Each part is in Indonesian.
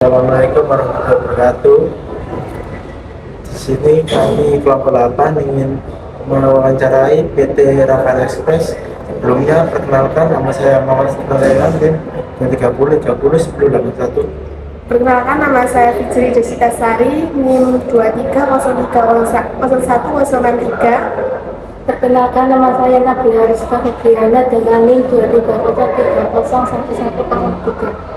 Assalamualaikum warahmatullahi wabarakatuh. Di sini kami kelompok 8 ingin mewawancarai PT Rafael Express. Sebelumnya perkenalkan, nama saya Muhammad Sulaiman, NIM 30 1081. Perkenalkan, nama saya Fitri Jessica Sari, NIM 23030103. Perkenalkan, nama saya Nabila Rizka Febriana dengan NIM 2303011103.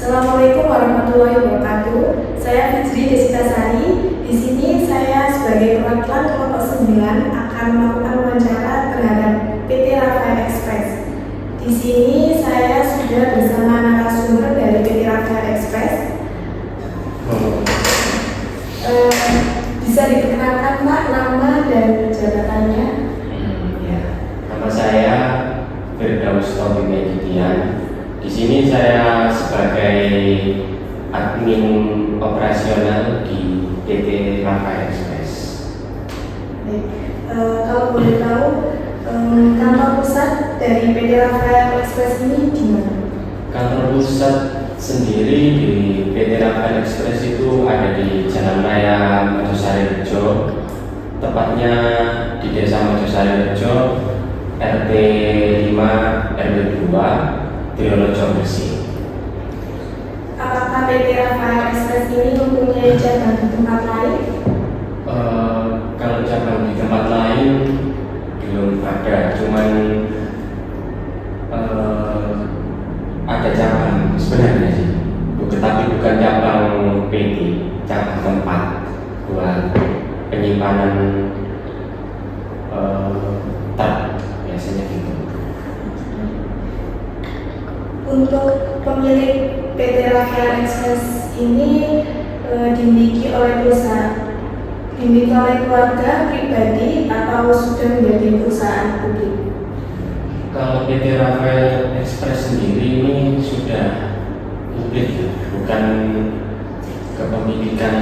Assalamualaikum warahmatullahi wabarakatuh. Saya Fitri Jessica Sari. Di sini saya sebagai perwakilan kelompok 9 akan melakukan wawancara terhadap PT Rafael Express. Di sini saya sudah bersama narasumber dari PT Rafael Express. Bisa diperkenalkan Pak nama dan jabatannya? Nama saya Firdaus Taufik Median. Di sini saya sebagai admin operasional di PT Rafael Express. Baik. Kalau boleh tahu, kantor pusat dari PT Rafael Express ini di mana? Kantor pusat sendiri di PT Rafael Express itu ada di Jalan Raya Mojosari Rejo, tepatnya di Desa Mojosari Rejo, RT 5 RW 2, Triolojo Bersih. Apakah PT Rafael Express ini mempunyai cabang di tempat lain? Kalau cabang di tempat lain belum ada, cuman ada cabang sebenarnya sih, tapi bukan cabang PT, cabang tempat buat penyimpanan truk biasanya gitu. Untuk pemilik PT Rafael Express ini dimiliki oleh perusahaan, dimiliki oleh keluarga pribadi atau sudah menjadi perusahaan publik? Kalau PT Rafael Express sendiri ini sudah publik ya, bukan kepemilikan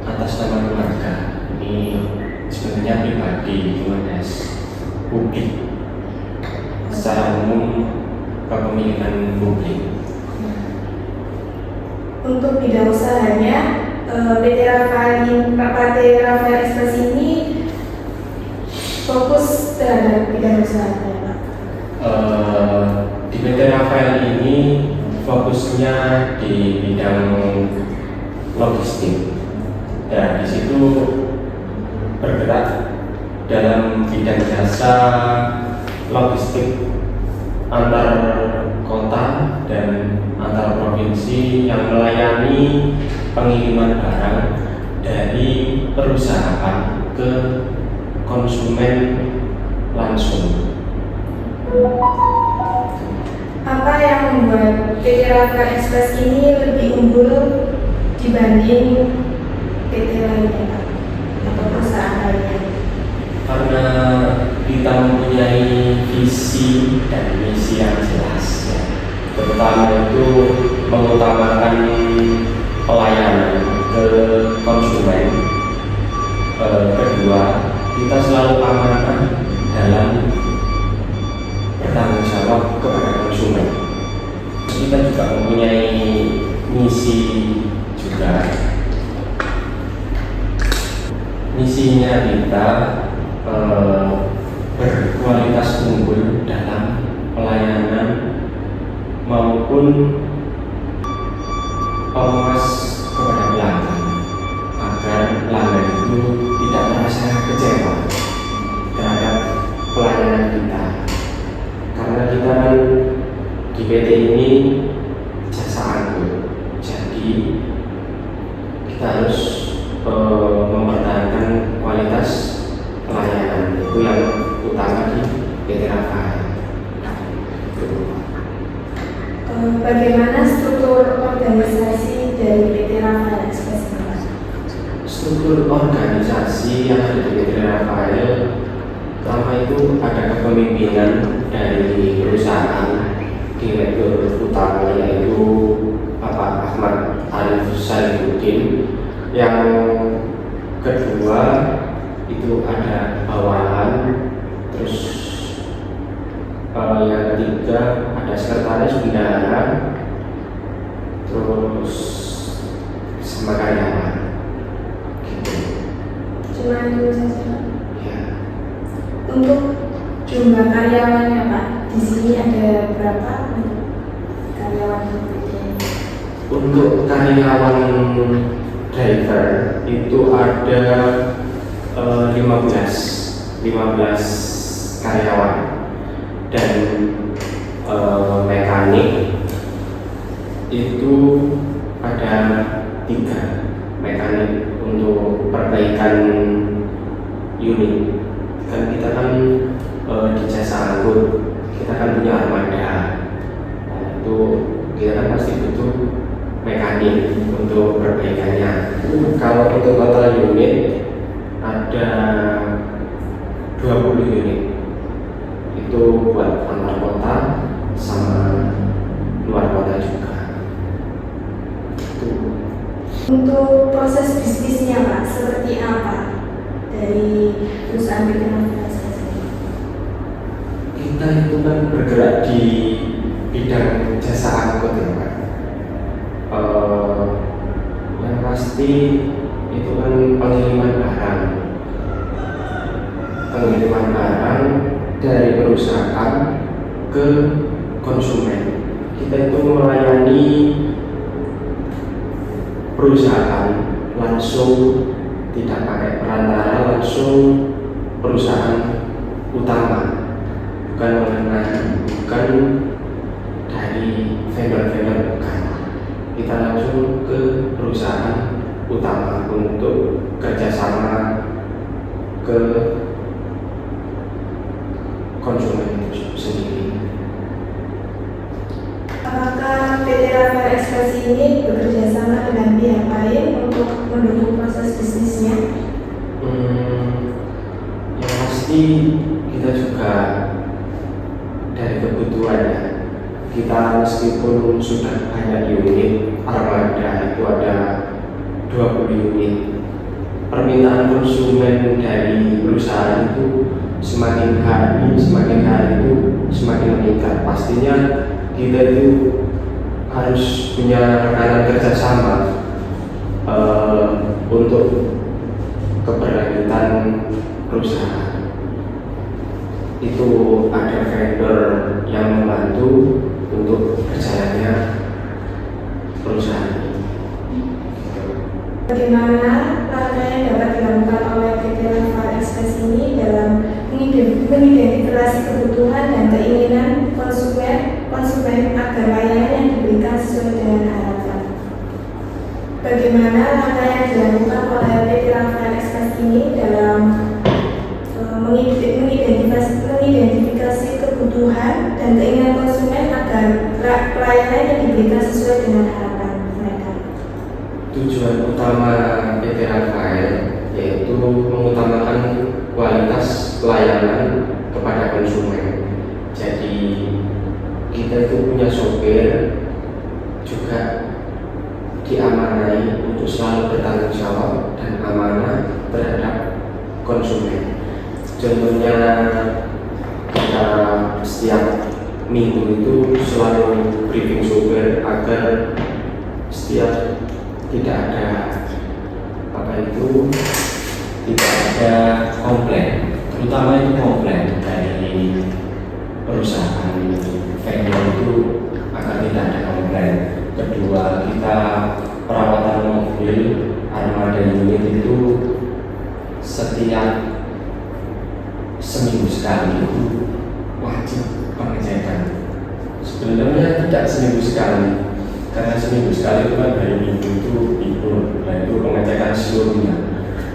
atas nama keluarga. Ini sebenarnya pribadi, cuma publik. Secara umum kepemilikan publik. Untuk bidang usahanya, PT Rafael Express ini fokus terhadap bidang usahanya, Pak. Di PT Rafael ini fokusnya di bidang logistik. Dan di situ bergerak dalam bidang jasa logistik antar kota dan antar provinsi yang melayani pengiriman barang dari perusahaan ke konsumen langsung. Apa yang membuat PT Rafael Express ini lebih unggul dibanding PT lainnya, Pak, atau perusahaan lainnya? Karena kita mempunyai visi dan misi yang jelas, ya. Terutama itu mengutamakan pelayanan ke konsumen. Kedua, kita selalu amanah dalam bertanggung jawab kepada konsumen. Kita juga mempunyai misi juga. Misinya kita berkualitas unggul dalam pelayanan maupun pengawas kepada pelanggan, agar pelanggan itu tidak merasa kecewa terhadap pelayanan kita. Karena kita kan di PT ini jasa angkut, jadi kita harus mempertahankan kualitas utama di PT Rafael. Bagaimana struktur organisasi dari PT Rafael Express ini, Pak? Struktur organisasi yang ada di PT Rafael, pertama itu ada kepemimpinan dari perusahaan, direktur utama yaitu Bapak Ahmad Arif Salihuddin. Yang kedua itu ada bawahan, terus yang ketiga ada sekretaris bendahara, terus sama karyawan. Gitu. Cuma itu saja. Ya. Untuk jumlah karyawannya, Pak, di sini ada berapa karyawan PT? Untuk karyawan driver itu ada 15 karyawan, dan mekanik itu ada 3 mekanik untuk perbaikan unit. Kan kita kan di jasa angkut kita kan punya armada. Nah, itu kita kan pasti butuh mekanik untuk perbaikannya. Kalau untuk total unit ada 20 unit, itu buat antar kota sama luar kota juga. Itu. Untuk proses bisnisnya, Pak, seperti apa dari perusahaan PT Rafael Express ini? Kita itu kan bergerak di bidang jasa angkut ya, Pak. Yang pasti itu kan pengiriman barang dari perusahaan ke konsumen. Kita itu melayani perusahaan langsung, tidak pakai perantara, langsung perusahaan utama, bukan dari vendor-vendor, bukan. Kita langsung ke perusahaan utama untuk kerjasama ke konsumen itu sendiri. Apakah PT Rafael Express ini bekerja sama dengan pihak lain untuk mendukung proses bisnisnya? Yang pasti kita juga dari kebutuhannya. Kita meskipun sudah banyak unit armada, itu ada 20 unit, permintaan konsumen dari perusahaan itu semakin hari itu semakin meningkat. Pastinya kita itu harus punya rekanan kerjasama untuk keberlanjutan perusahaan. Itu ada vendor yang membantu untuk berjalannya perusahaan ini. Bagaimana langkah yang dapat dilakukan oleh PT Rafael Express ini dalam mengidentifikasi kebutuhan dan keinginan konsumen agar layanan yang diberikan sesuai dengan harapan? Bagaimana langkah yang dilakukan oleh PT Rafael Express ini dalam mengidentifikasi kebutuhan dan keinginan konsumen agar pelayanan yang diberikan sesuai dengan harapan mereka? Tujuan utama PT Rafael yaitu mengutamakan kualitas pelayanan kepada konsumen. Jadi kita itu punya sopir juga diamanai untuk selalu bertanggung jawab dan amanah terhadap konsumen. Contohnya kita setiap minggu itu selalu briefing sopir agar setiap tidak ada tidak ada komplain, terutama itu komplain dari perusahaan vendor itu agar tidak ada komplain. Kedua, kita perawatan mobil armada unit itu setiap seminggu sekali itu wajib pengecekan. Sebenarnya tidak seminggu sekali, karena seminggu sekali itu kan hari Minggu itu libur, itu pengecekan seluruhnya.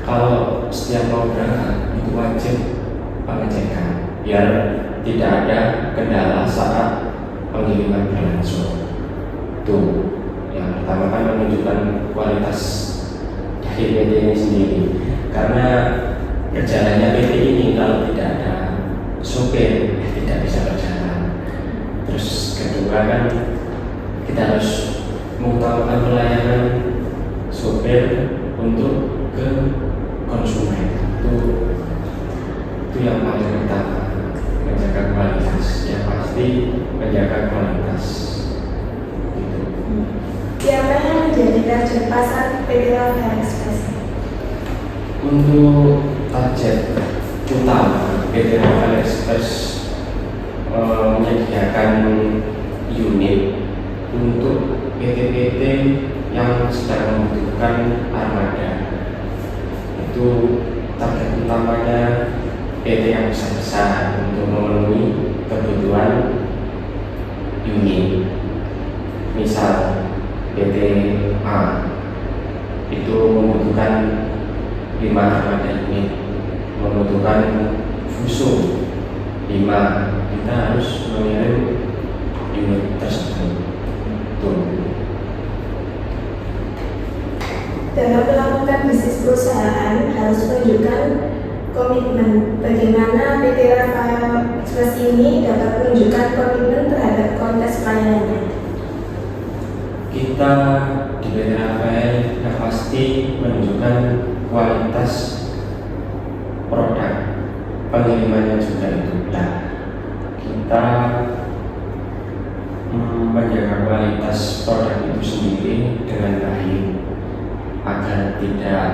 Kalau setiap mau berangkat itu wajib pengecekan biar tidak ada kendala saat pengiriman berlangsung. Tuh, yang pertama kan menunjukkan kualitas dari PT ini sendiri, karena berjalannya PT ini kalau tidak ada sopir tidak bisa berjalan. Terus kedua kan kita harus mengutamakan pelayanan sopir untuk ke konsumen. Itu yang paling utama, menjaga kualitas. Yang pasti menjaga kualitas. Gitu. Siapa yang menjadi target pasar PT Rafael Express? Untuk target utama PT Rafael Express menyediakan unit untuk PT-PT yang sedang membutuhkan armada. Itu target utamanya PT yang besar-besar untuk memenuhi kebutuhan unit. Misal PT A itu membutuhkan 5 armada unit, membutuhkan Fuso 5, kita harus mengirim unit tersebut. Tuh. Dalam melakukan bisnis perusahaan harus menunjukkan komitmen. Bagaimana PT Rafael Express ini dapat menunjukkan komitmen terhadap kualitas pelayanannya? Kita di PT Rafael yang pasti menunjukkan kualitas produk pengirimannya juga itu. Nah, kita menjaga kualitas produk itu sendiri dengan baik agar tidak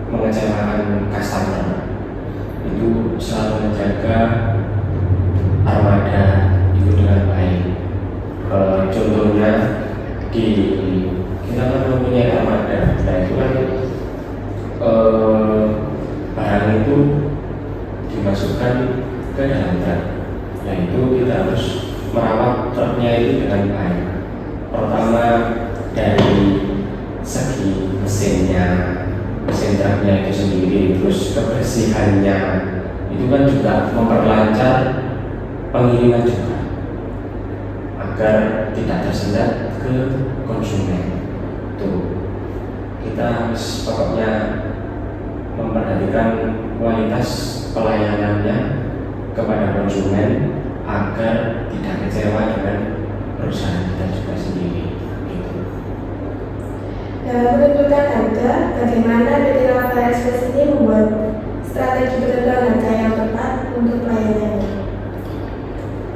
mengecewakan customer. Itu selalu menjaga armada itu dengan baik. Contohnya kita kan mempunyai armada, nah itu kan barang itu dimasukkan ke dalam truk. Nah itu kita harus merawat truknya itu dengan baik. Pertama dari segi mesinnya, mesin truknya itu sendiri, terus kebersihannya itu kan juga memperlancar pengiriman juga agar tidak tersendat ke konsumen. Tuh, kita harus pokoknya memperhatikan kualitas pelayanannya kepada konsumen agar tidak kecewa dengan perusahaan kita juga sendiri. Gitu. Dalam menentukan harga, bagaimana PT Rafael Express ini membuat strategi penentuan harga yang tepat untuk pelayanannya?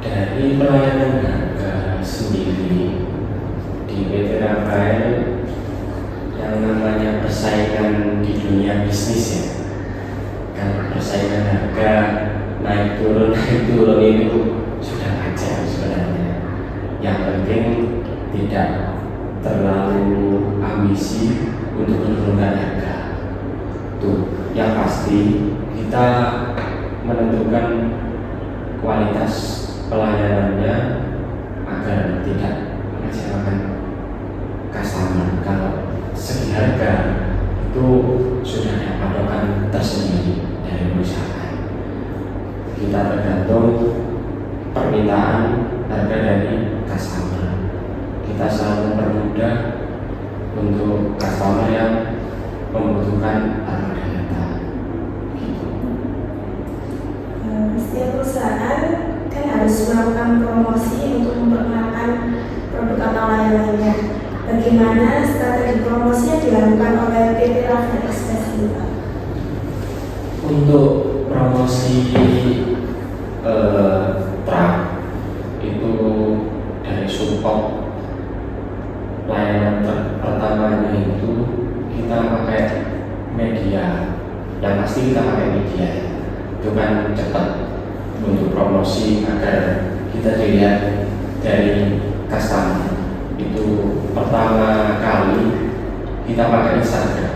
Dari pelayanan harga sendiri di PT Rafael, yang namanya persaingan di dunia bisnis ya, karena persaingan harga naik turun itu sudah wajar sebenarnya. Yang penting tidak terlalu ambisi untuk menurunkan harga. Tuh, yang pasti kita menentukan kualitas pelayanannya agar tidak mengecewakan customer. Kalau segi harga itu sudah ada patokan tersendiri dari perusahaan. Kita tergantung permintaan harga dari customer. Kita selalu mempermudah untuk customer yang membutuhkan armada kita. Gitu. Setiap perusahaan kan harus melakukan promosi untuk memperkenalkan produk atau layanannya. Bagaimana strategi promosi yang dilakukan oleh PT Rafael Express ini, Pak? Untuk promosi truk itu dari support layanan truk pertamanya itu kita pakai media. Yang pasti kita pakai media itu kan cepat untuk promosi agar kita dilihat dari customer. Itu pertama kali kita pakai Instagram,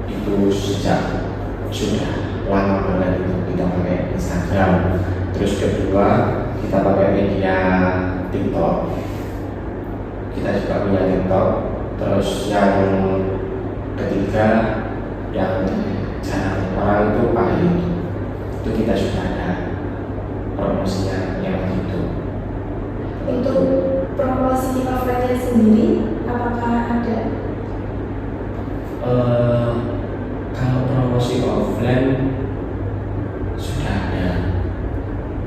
itu sejak sudah lama banget itu kita pakai Instagram. Terus kedua kita pakai media TikTok, kita juga punya TikTok. Terus yang ketiga yang jarang orang itu pakai YouTube. itu kita sudah ada promosinya yang itu. Untuk promosi offline-nya sendiri, apakah ada? Kalau promosi offline sudah ada,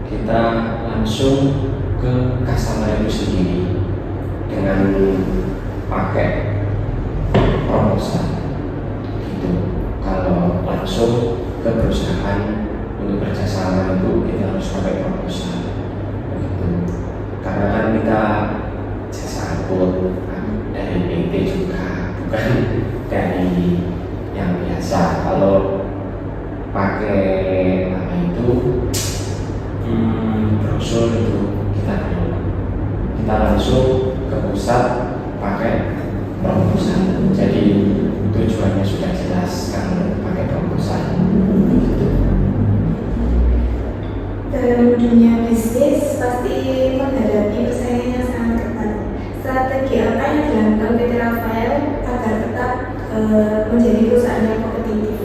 kita langsung ke customer itu sendiri dengan pakai promosi gitu. Kalau langsung ke perusahaan untuk kerjasama itu kita harus pakai promosi begitu. Karena kan kita jasa angkut dari PT juga, bukan dari yang biasa. Kalau pakai apa itu brosur itu kita belum, kita langsung ke pusat pakai proposal. Jadi tujuannya sudah jelas kalau pakai proposal. Dalam dunia bisnis pasti menghadapi persaingan yang sangat ketat. Strategi apa yang dilakukan PT Rafael agar tetap menjadi perusahaan yang kompetitif?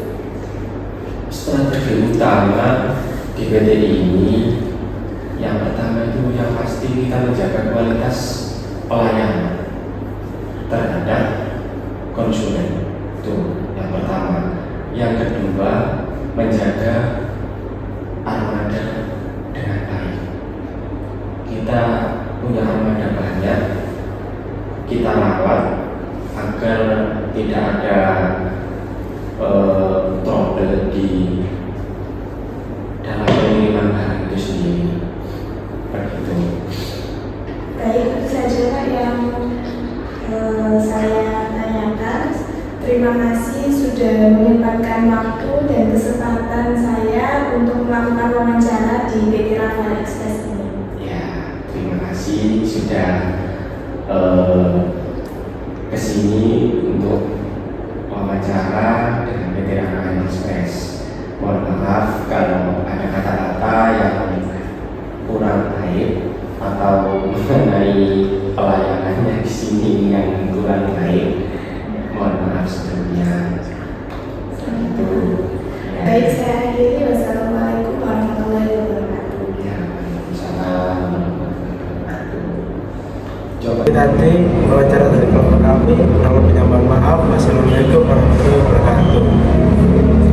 Strategi utama di PT ini yang pertama itu yang pasti kita menjaga kualitas pelayanan terhadap konsumen, itu yang pertama. Yang kedua, menjaga armada dengan baik. Kita punya armada banyak, kita rawat agar tidak ada trouble di dalam pengiriman barang itu sendiri. Begitu. Baik, itu saja Pak yang saya tanyakan. Terima kasih sudah menyempatkan waktu dan kesempatan saya untuk melakukan wawancara di PT Rafael Express ini. Ya, terima kasih sudah kesini untuk wawancara dengan PT Rafael Express. Mohon maaf kalau ada kata-kata yang kurang baik atau mengenai pelayanannya di sini yang kurang baik. Mohon maaf sebelumnya. Itu. Ya. Baik, saya akhiri. Wassalamualaikum warahmatullahi wabarakatuh. Ya, waalaikumsalam warahmatullahi wabarakatuh. Coba. Nanti wawancara dari kelompok kami, kalau punya mohon maaf. Wassalamualaikum warahmatullahi wabarakatuh.